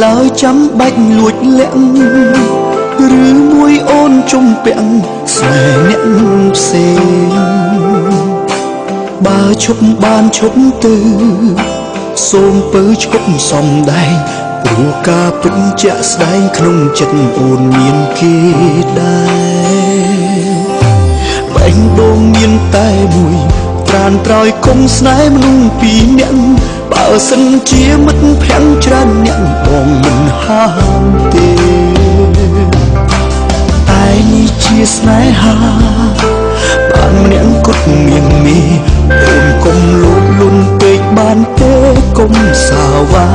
ឡើយចាំបាច់លួចលាក់ឬមួយអូនជុំពាក់ស្នេហ៍អ្នកផ្សេងបើឈប់បានឈប់ទៅសូមពើឈប់សំដែងព្រោះការពិតជាក់ស្ដែងក្នុងចិត្តអូនមានគេដែរបែងដូងមានតែមួយត្រានត្រោយគុំស្នេហ៍មនុស្សពីរនាក់បើសិនជាមិត្តភក្តិច្រើនអ្នកបងមិនហាមទេតែនេះជាស្នេហាបានម្នាក់គត់ងៀងមីអូនកុំលូតលន់ពេកបានទេកុំសាវ៉ា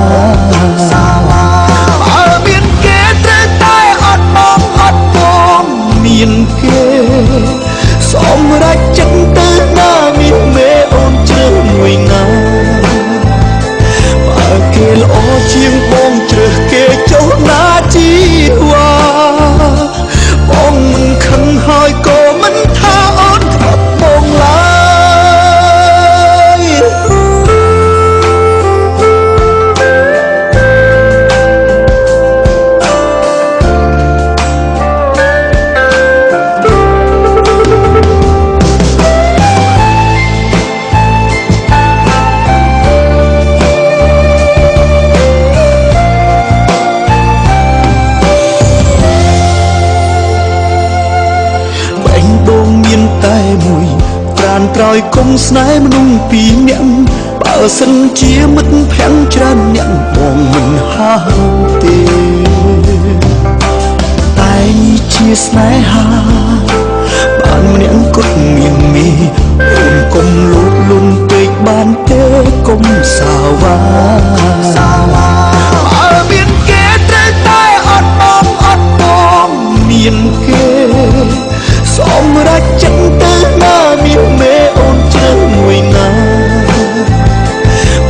បើមានគេត្រូវតែអត់បងអត់បងមានគេសម្រាប់ចិត្តទៅណាមានមេអូនជ្រើសមួយណាបើគេល្អជាងបងជ្រើសគេចុះណាជីវ៉ាបងមិនខឹងហើយក៏មិនថាអូនខ្វត់បងឡើយត្រោយគុំស្នេហ៍មនុស្សពីរនាក់បើសិនជាមិត្តភក្តិច្រើនអ្នកបងមិនហាមទេតែនេះជាស្នេហាបានម្នាក់គត់ងៀងមីអូនកុំលូតលន់ពេកបានទេកុំសាវ៉ាបើមានគេត្រូវតែអត់បងអត់បងមានគេសម្រាប់ចិត្តទៅណាមានមេអូនជ្រើសមួយណា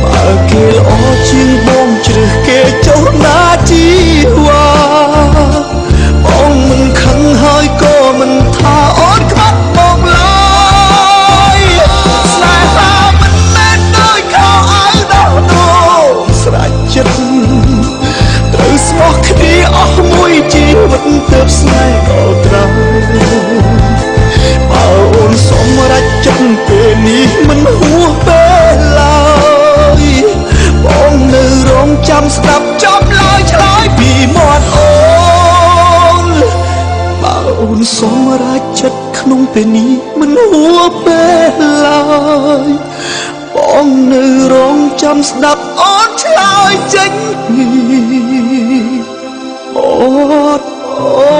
បើគេល្អជាងបងជ្រើសគេចុះណាជីវ៉ាបងមិនខឹងហើយក៏មិនថាអូនខ្វត់បងឡើយស្នេហាមិនមែនដូចខោអាវដោះដូរស្រេចចិត្តត្រូវស្មោះគ្នាអស់មួយជីវិតទើបស្នេហ៍ដល់ត្រើបើអូនសម្រេចចិត្តពេលនេះមិនហួសពេលឡើយបងនៅរងចាំស្ដាប់ចំឡើយឆ្លើយពីមាត់អូនបើអូនសម្រេចចិត្តក្នុងពេលនេះមិនហួសពេលឡើយបងនៅរងចាំស្ដាប់អូនឆ្លើយចេញពីមាត់អូ